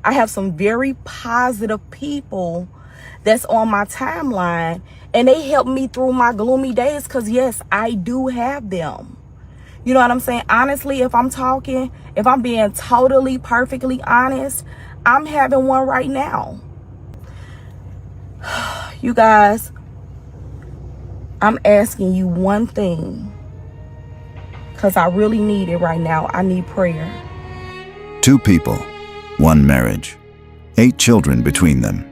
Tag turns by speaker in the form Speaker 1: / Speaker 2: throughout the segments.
Speaker 1: I have some very positive people that's on my timeline, and they help me through my gloomy days, because yes, I do have them. You know what I'm saying? Honestly, if I'm being totally, perfectly honest, I'm having one right now. You guys, I'm asking you one thing, because I really need it right now. I need prayer.
Speaker 2: 2 people, 1 marriage, 8 children between them,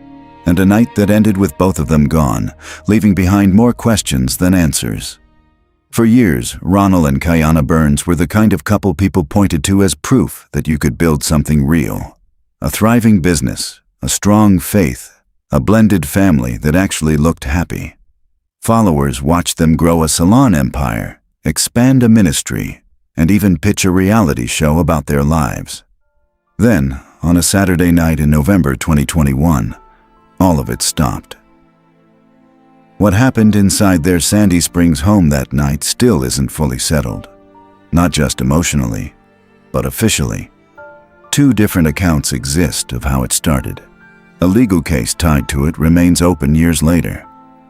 Speaker 2: and a night that ended with both of them gone, leaving behind more questions than answers. For years, Ronnell and Keianna Burns were the kind of couple people pointed to as proof that you could build something real. A thriving business, a strong faith, a blended family that actually looked happy. Followers watched them grow a salon empire, expand a ministry, and even pitch a reality show about their lives. Then, on a Saturday night in November 2021, all of it stopped. What happened inside their Sandy Springs home that night still isn't fully settled. Not just emotionally, but officially. 2 different accounts exist of how it started. A legal case tied to it remains open years later,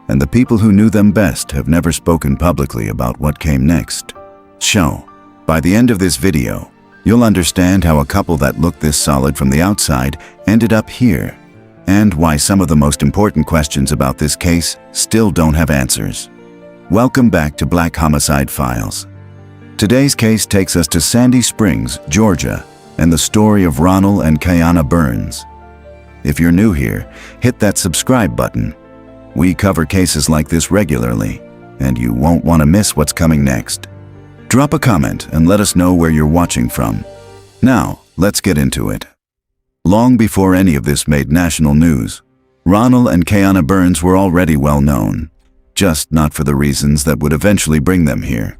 Speaker 2: and the people who knew them best have never spoken publicly about what came next. So, by the end of this video, you'll understand how a couple that looked this solid from the outside ended up here, and why some of the most important questions about this case still don't have answers. Welcome back to Black Homicide Files. Today's case takes us to Sandy Springs, Georgia, and the story of Ronnell and Keianna Burns. If you're new here, hit that subscribe button. We cover cases like this regularly, and you won't want to miss what's coming next. Drop a comment and let us know where you're watching from. Now, let's get into it. Long before any of this made national news, Ronnell and Keianna Burns were already well known, just not for the reasons that would eventually bring them here.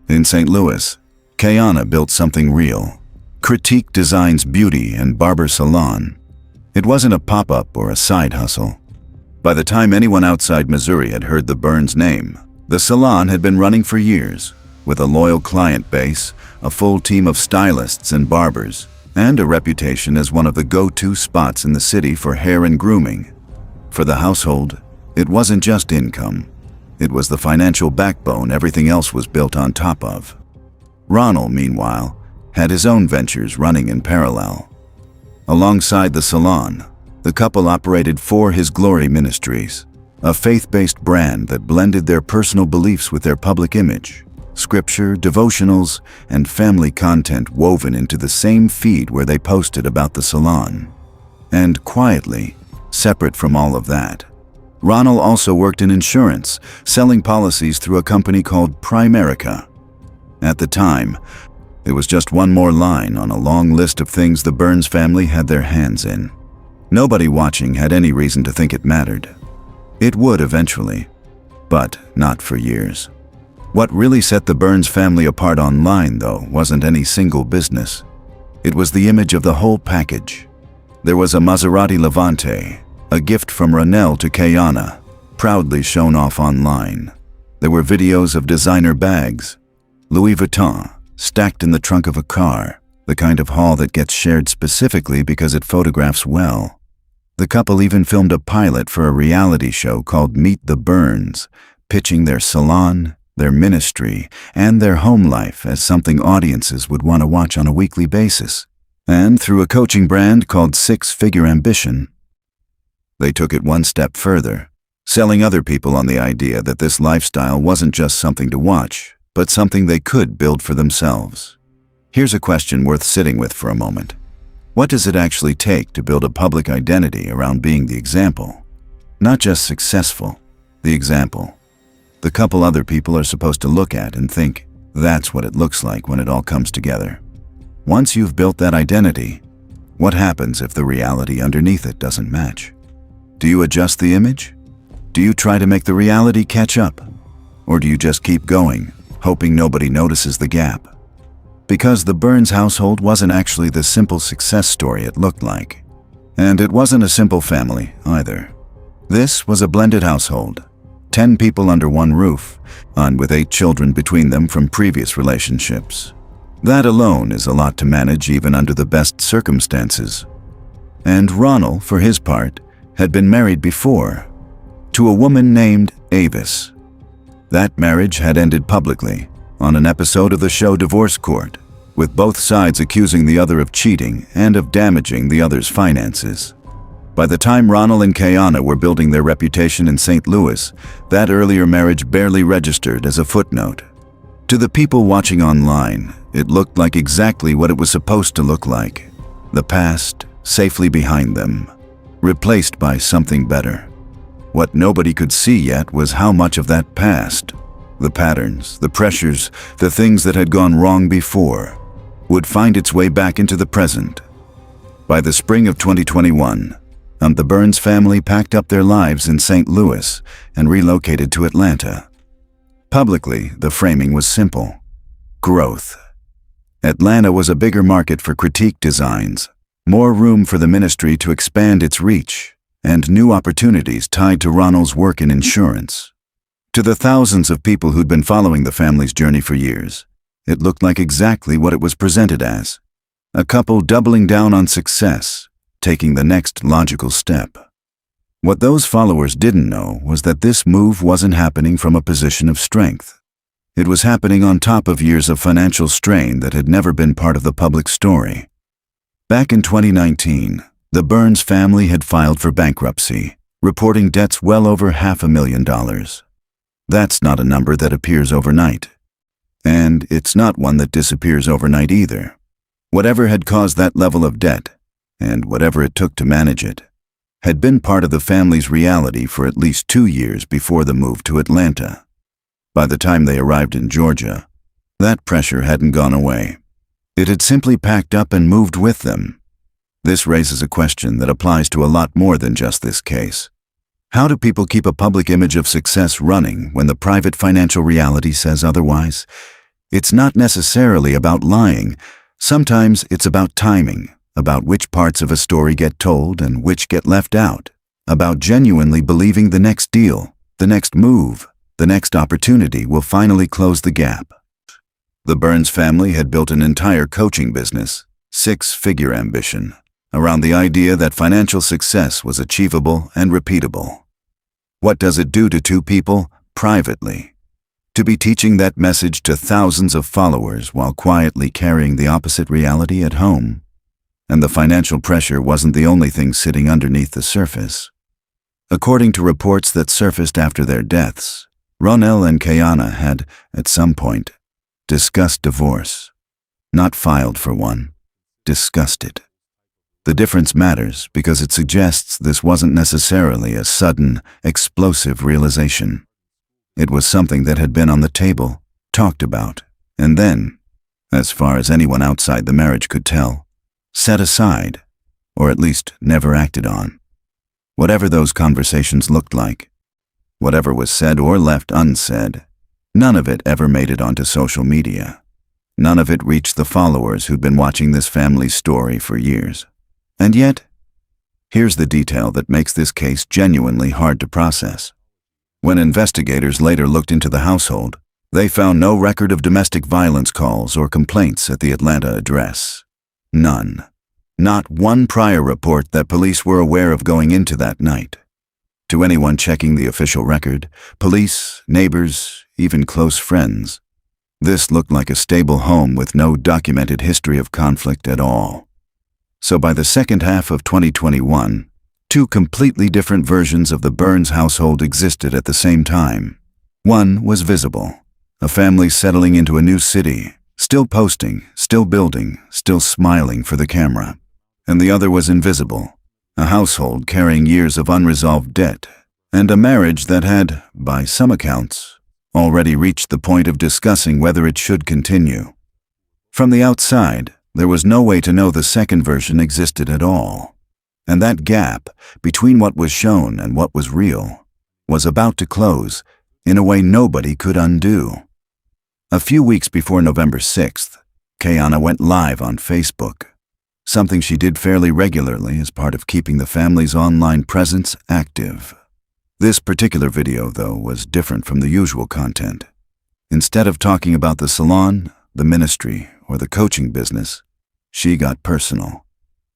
Speaker 2: In St. Louis, Keianna built something real. Critique Design's beauty and barber salon. It wasn't a pop-up or a side hustle. By the time anyone outside Missouri had heard the Burns name, the salon had been running for years, with a loyal client base, a full team of stylists and barbers, and a reputation as one of the go-to spots in the city for hair and grooming. For the household, it wasn't just income. It was the financial backbone everything else was built on top of. Ronnell, meanwhile, had his own ventures running in parallel. Alongside the salon, the couple operated For His Glory Ministries, a faith-based brand that blended their personal beliefs with their public image. Scripture, devotionals, and family content woven into the same feed where they posted about the salon. And quietly, separate from all of that, Ronnell also worked in insurance, selling policies through a company called Primerica. At the time, it was just one more line on a long list of things the Burns family had their hands in. Nobody watching had any reason to think it mattered. It would eventually, but not for years. What really set the Burns family apart online, though, wasn't any single business. It was the image of the whole package. There was a Maserati Levante, a gift from Ronnell to Keianna, proudly shown off online. There were videos of designer bags, Louis Vuitton, stacked in the trunk of a car, the kind of haul that gets shared specifically because it photographs well. The couple even filmed a pilot for a reality show called Meet the Burns, pitching their salon, their ministry, and their home life as something audiences would want to watch on a weekly basis. And through a coaching brand called 6 Figure Ambition, they took it one step further, selling other people on the idea that this lifestyle wasn't just something to watch, but something they could build for themselves. Here's a question worth sitting with for a moment. What does it actually take to build a public identity around being the example? Not just successful, the example. The couple other people are supposed to look at and think, that's what it looks like when it all comes together. Once you've built that identity, what happens if the reality underneath it doesn't match? Do you adjust the image? Do you try to make the reality catch up? Or do you just keep going, hoping nobody notices the gap? Because the Burns household wasn't actually the simple success story it looked like. And it wasn't a simple family, either. This was a blended household. 10 people under one roof, and with 8 children between them from previous relationships. That alone is a lot to manage even under the best circumstances. And Ronnell, for his part, had been married before, to a woman named Avis. That marriage had ended publicly on an episode of the show Divorce Court, with both sides accusing the other of cheating and of damaging the other's finances. By the time Ronnell and Keianna were building their reputation in St. Louis, that earlier marriage barely registered as a footnote. To the people watching online, it looked like exactly what it was supposed to look like. The past, safely behind them, replaced by something better. What nobody could see yet was how much of that past, the patterns, the pressures, the things that had gone wrong before, would find its way back into the present. By the spring of 2021, the Burns family packed up their lives in St. Louis and relocated to Atlanta. Publicly, the framing was simple: growth. Atlanta was a bigger market for critique designs, more room for the ministry to expand its reach, and new opportunities tied to Ronnell's work in insurance. To the thousands of people who'd been following the family's journey for years, it looked like exactly what it was presented as: a couple doubling down on success, taking the next logical step. What those followers didn't know was that this move wasn't happening from a position of strength. It was happening on top of years of financial strain that had never been part of the public story. Back in 2019, the Burns family had filed for bankruptcy, reporting debts well over $500,000. That's not a number that appears overnight. And it's not one that disappears overnight either. Whatever had caused that level of debt, and whatever it took to manage it, had been part of the family's reality for at least 2 years before the move to Atlanta. By the time they arrived in Georgia, that pressure hadn't gone away. It had simply packed up and moved with them. This raises a question that applies to a lot more than just this case. How do people keep a public image of success running when the private financial reality says otherwise? It's not necessarily about lying. Sometimes it's about timing, about which parts of a story get told and which get left out, about genuinely believing the next deal, the next move, the next opportunity will finally close the gap. The Burns family had built an entire coaching business, six-figure ambition, around the idea that financial success was achievable and repeatable. What does it do to two people, privately, to be teaching that message to thousands of followers while quietly carrying the opposite reality at home? And the financial pressure wasn't the only thing sitting underneath the surface. According to reports that surfaced after their deaths, Ronnell and Keianna had, at some point, discussed divorce. Not filed for one, discussed it. The difference matters because it suggests this wasn't necessarily a sudden, explosive realization. It was something that had been on the table, talked about, and then, as far as anyone outside the marriage could tell, set aside, or at least never acted on. Whatever those conversations looked like, whatever was said or left unsaid, none of it ever made it onto social media. None of it reached the followers who'd been watching this family's story for years. And yet, here's the detail that makes this case genuinely hard to process. When investigators later looked into the household, they found no record of domestic violence calls or complaints at the Atlanta address. None. Not one prior report that police were aware of going into that night. To anyone checking the official record, police, neighbors, even close friends, this looked like a stable home with no documented history of conflict at all. So by the second half of 2021, two completely different versions of the Burns household existed at the same time. One was visible, a family settling into a new city, still posting, still building, still smiling for the camera. And the other was invisible, a household carrying years of unresolved debt, and a marriage that had, by some accounts, already reached the point of discussing whether it should continue. From the outside, there was no way to know the second version existed at all. And that gap between what was shown and what was real was about to close in a way nobody could undo. A few weeks before November 6th, Keianna went live on Facebook, something she did fairly regularly as part of keeping the family's online presence active. This particular video, though, was different from the usual content. Instead of talking about the salon, the ministry, or the coaching business, she got personal.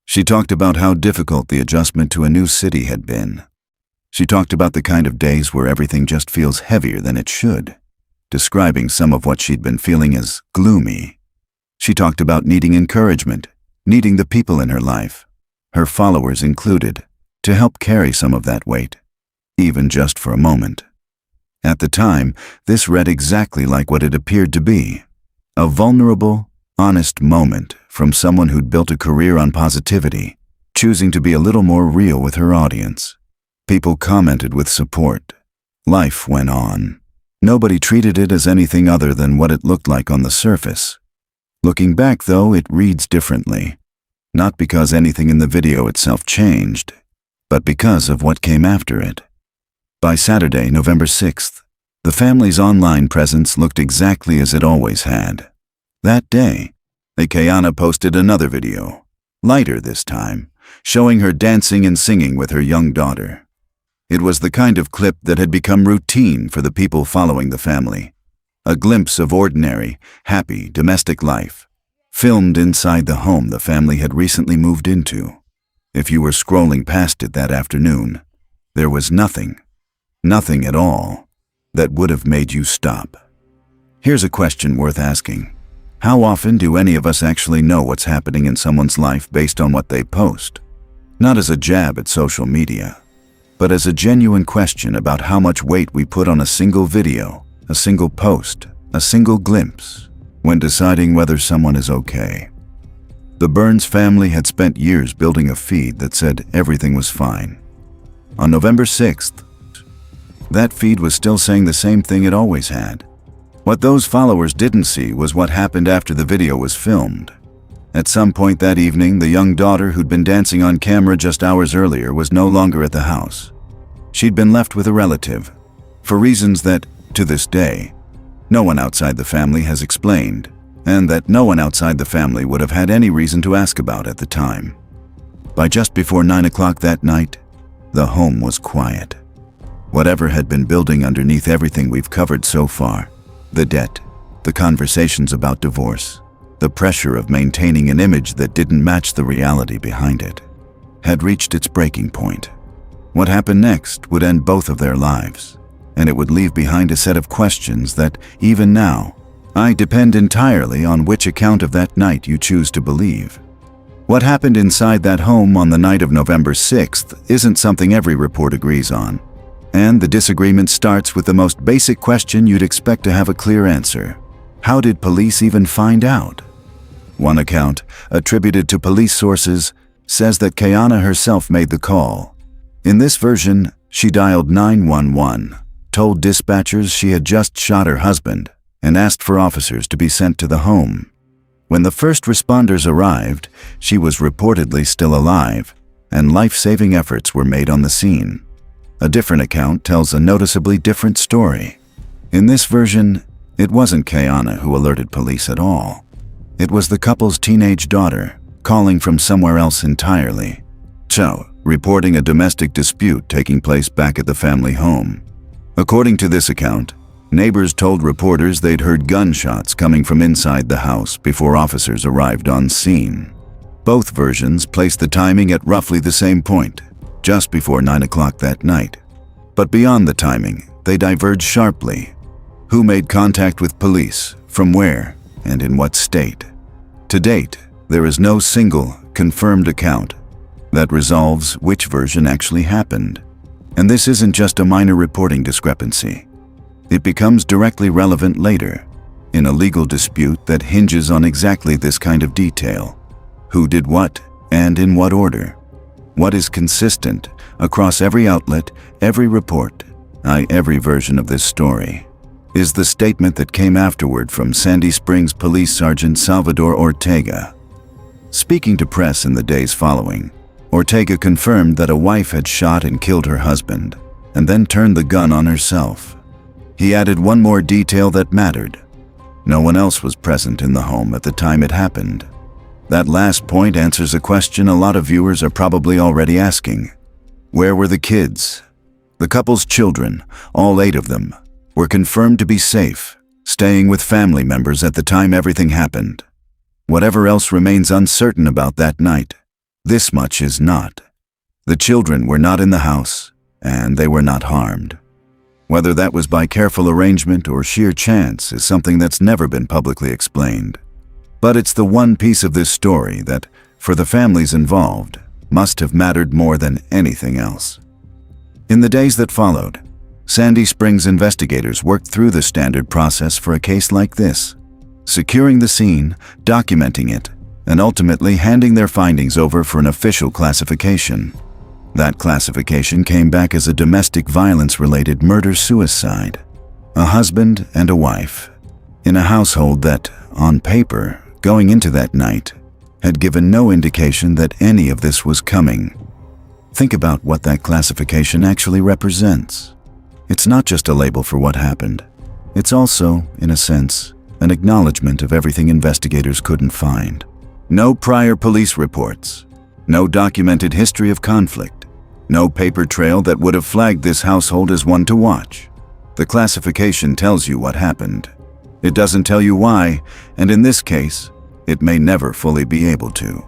Speaker 2: She talked about how difficult the adjustment to a new city had been. She talked about the kind of days where everything just feels heavier than it should, describing some of what she'd been feeling as gloomy. She talked about needing encouragement, needing the people in her life, her followers included, to help carry some of that weight, even just for a moment. At the time, this read exactly like what it appeared to be, a vulnerable, honest moment from someone who'd built a career on positivity, choosing to be a little more real with her audience. People commented with support. Life went on. Nobody treated it as anything other than what it looked like on the surface. Looking back, though, it reads differently. Not because anything in the video itself changed, but because of what came after it. By Saturday, November 6th, the family's online presence looked exactly as it always had. That day, Keianna posted another video, lighter this time, showing her dancing and singing with her young daughter. It was the kind of clip that had become routine for the people following the family. A glimpse of ordinary, happy domestic life, filmed inside the home the family had recently moved into. If you were scrolling past it that afternoon, there was nothing at all, that would have made you stop. Here's a question worth asking. How often do any of us actually know what's happening in someone's life based on what they post? Not as a jab at social media, but as a genuine question about how much weight we put on a single video, a single post, a single glimpse, when deciding whether someone is okay. The Burns family had spent years building a feed that said everything was fine. On November 6th, that feed was still saying the same thing it always had. What those followers didn't see was what happened after the video was filmed. At some point that evening, the young daughter who'd been dancing on camera just hours earlier was no longer at the house. She'd been left with a relative, for reasons that, to this day, no one outside the family has explained, and that no one outside the family would have had any reason to ask about at the time. By just before 9 o'clock that night, the home was quiet. Whatever had been building underneath everything we've covered so far, the debt, the conversations about divorce, the pressure of maintaining an image that didn't match the reality behind it, had reached its breaking point. What happened next would end both of their lives, and it would leave behind a set of questions that, even now, I depend entirely on which account of that night you choose to believe. What happened inside that home on the night of November 6th isn't something every report agrees on. And the disagreement starts with the most basic question you'd expect to have a clear answer. How did police even find out? One account, attributed to police sources, says that Keianna herself made the call. In this version, she dialed 911, told dispatchers she had just shot her husband, and asked for officers to be sent to the home. When the first responders arrived, she was reportedly still alive, and life-saving efforts were made on the scene. A different account tells a noticeably different story. In this version, it wasn't Keianna who alerted police at all. It was the couple's teenage daughter, calling from somewhere else entirely. Reporting a domestic dispute taking place back at the family home. According to this account, neighbors told reporters they'd heard gunshots coming from inside the house before officers arrived on scene. Both versions place the timing at roughly the same point, just before 9 o'clock that night. But beyond the timing, they diverge sharply. Who made contact with police, from where, and in what state? To date, there is no single, confirmed account that resolves which version actually happened. And this isn't just a minor reporting discrepancy. It becomes directly relevant later, in a legal dispute that hinges on exactly this kind of detail. Who did what, and in what order? What is consistent across every outlet, every report, every version of this story, is the statement that came afterward from Sandy Springs Police Sergeant Salvador Ortega. Speaking to press in the days following, Ortega confirmed that a wife had shot and killed her husband, and then turned the gun on herself. He added one more detail that mattered. No one else was present in the home at the time it happened. That last point answers a question a lot of viewers are probably already asking. Where were the kids? The couple's children, all 8 of them, were confirmed to be safe, staying with family members at the time everything happened. Whatever else remains uncertain about that night, This much is not. The children were not in the house, and they were not harmed. Whether that was by careful arrangement or sheer chance is something that's never been publicly explained. But it's the one piece of this story that, for the families involved, must have mattered more than anything else. In the days that followed, Sandy Springs investigators worked through the standard process for a case like this, securing the scene, documenting it, and ultimately handing their findings over for an official classification. That classification came back as a domestic violence-related murder-suicide. A husband and a wife, in a household that, on paper, going into that night, had given no indication that any of this was coming. Think about what that classification actually represents. It's not just a label for what happened. It's also, in a sense, an acknowledgement of everything investigators couldn't find. No prior police reports, no documented history of conflict, no paper trail that would have flagged this household as one to watch. The classification tells you what happened. It doesn't tell you why, and in this case, it may never fully be able to.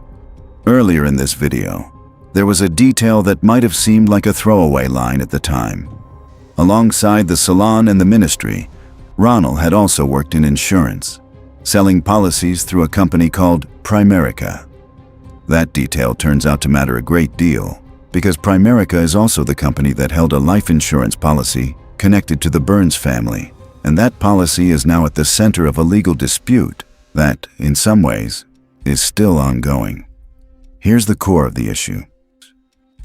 Speaker 2: Earlier in this video, there was a detail that might have seemed like a throwaway line at the time. Alongside the salon and the ministry, Ronnell had also worked in insurance, selling policies through a company called Primerica. That detail turns out to matter a great deal, because Primerica is also the company that held a life insurance policy connected to the Burns family, and that policy is now at the center of a legal dispute that, in some ways, is still ongoing. Here's the core of the issue.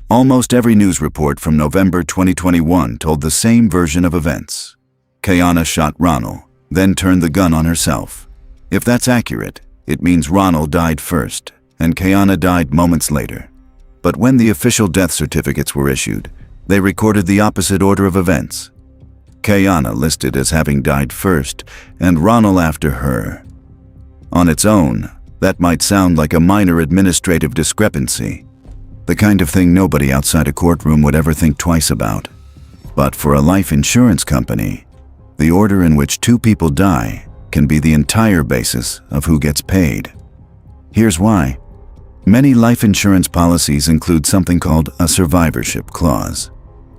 Speaker 2: Almost every news report from November 2021 told the same version of events. Keianna shot Ronnell, then turned the gun on herself. If that's accurate, it means Ronnell died first, and Keianna died moments later. But when the official death certificates were issued, they recorded the opposite order of events. Keianna listed as having died first, and Ronnell after her. On its own, that might sound like a minor administrative discrepancy, the kind of thing nobody outside a courtroom would ever think twice about. But for a life insurance company, the order in which two people die can be the entire basis of who gets paid. Here's why. Many life insurance policies include something called a survivorship clause.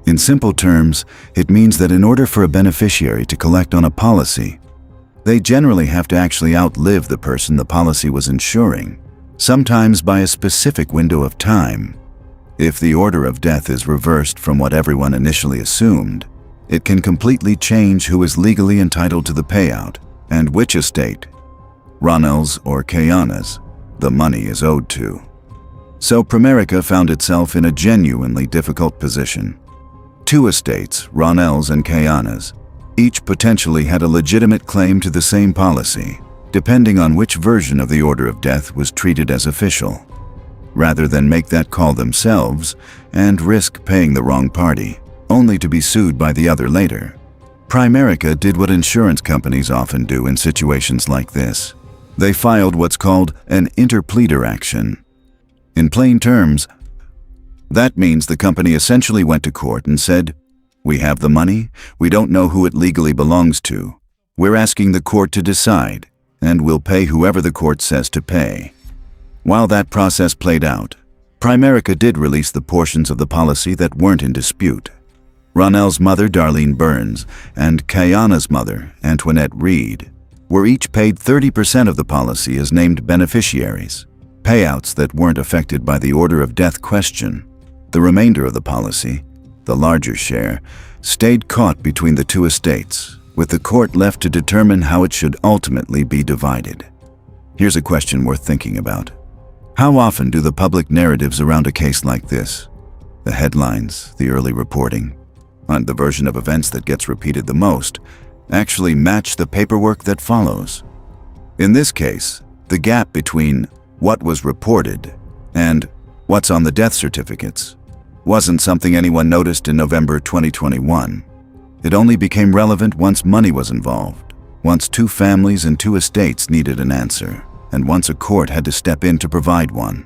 Speaker 2: In simple terms, it means that in order for a beneficiary to collect on a policy, they generally have to actually outlive the person the policy was insuring, sometimes by a specific window of time. If the order of death is reversed from what everyone initially assumed, it can completely change who is legally entitled to the payout and which estate, Ronnell's or Keianna's, the money is owed to. So Primerica found itself in a genuinely difficult position. Two estates, Ronnell's and Keianna's, each potentially had a legitimate claim to the same policy, depending on which version of the order of death was treated as official. Rather than make that call themselves and risk paying the wrong party, only to be sued by the other later, Primerica did what insurance companies often do in situations like this. They filed what's called an interpleader action. In plain terms, that means the company essentially went to court and said, "We have the money, we don't know who it legally belongs to. We're asking the court to decide, and we'll pay whoever the court says to pay." While that process played out, Primerica did release the portions of the policy that weren't in dispute. Ronnell's mother, Darlene Burns, and Keianna's mother, Antoinette Reed, were each paid 30% of the policy as named beneficiaries, payouts that weren't affected by the order of death question. The remainder of the policy, the larger share, stayed caught between the two estates, with the court left to determine how it should ultimately be divided. Here's a question worth thinking about. How often do the public narratives around a case like this, the headlines, the early reporting, and the version of events that gets repeated the most, actually match the paperwork that follows? In this case, the gap between what was reported and what's on the death certificates wasn't something anyone noticed in November 2021. It only became relevant once money was involved, once two families and two estates needed an answer, and once a court had to step in to provide one.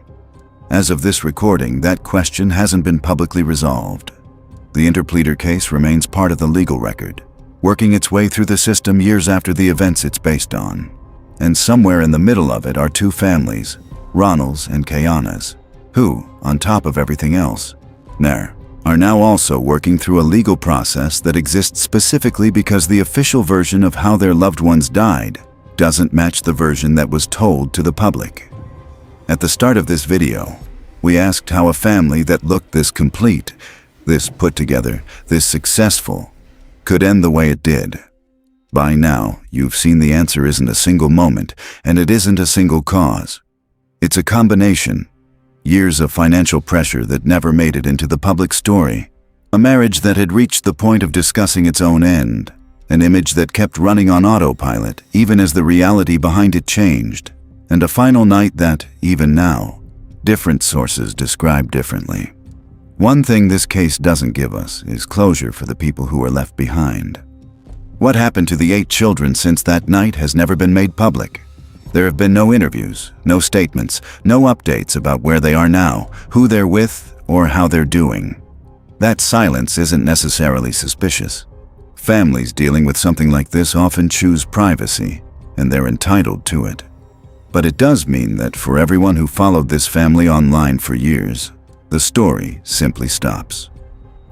Speaker 2: As of this recording, that question hasn't been publicly resolved. The interpleader case remains part of the legal record, working its way through the system years after the events it's based on. And somewhere in the middle of it are two families, Ronnell's and Keianna's, who, on top of everything else, are now also working through a legal process that exists specifically because the official version of how their loved ones died doesn't match the version that was told to the public. At the start of this video, we asked how a family that looked this complete, this put together, this successful, could end the way it did. By now, you've seen the answer isn't a single moment, and it isn't a single cause. It's a combination. Years of financial pressure that never made it into the public story. A marriage that had reached the point of discussing its own end. An image that kept running on autopilot, even as the reality behind it changed. And a final night that, even now, different sources describe differently. One thing this case doesn't give us is closure for the people who are left behind. What happened to the 8 children since that night has never been made public. There have been no interviews, no statements, no updates about where they are now, who they're with, or how they're doing. That silence isn't necessarily suspicious. Families dealing with something like this often choose privacy, and they're entitled to it. But it does mean that for everyone who followed this family online for years, the story simply stops.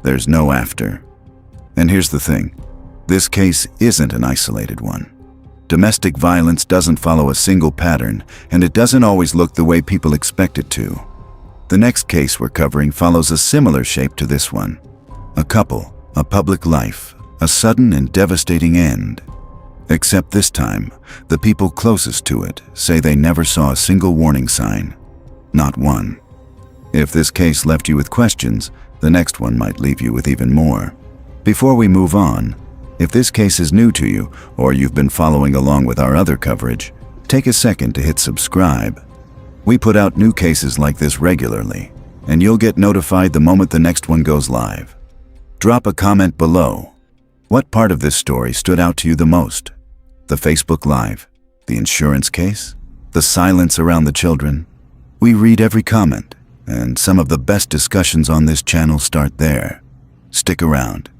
Speaker 2: There's no after. And here's the thing. This case isn't an isolated one. Domestic violence doesn't follow a single pattern, and it doesn't always look the way people expect it to. The next case we're covering follows a similar shape to this one. A couple, a public life, a sudden and devastating end. Except this time, the people closest to it say they never saw a single warning sign. Not one. If this case left you with questions, the next one might leave you with even more. Before we move on, if this case is new to you, or you've been following along with our other coverage, take a second to hit subscribe. We put out new cases like this regularly, and you'll get notified the moment the next one goes live. Drop a comment below. What part of this story stood out to you the most? The Facebook Live? The insurance case? The silence around the children? We read every comment, and some of the best discussions on this channel start there. Stick around.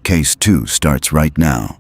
Speaker 2: Case 2 starts right now.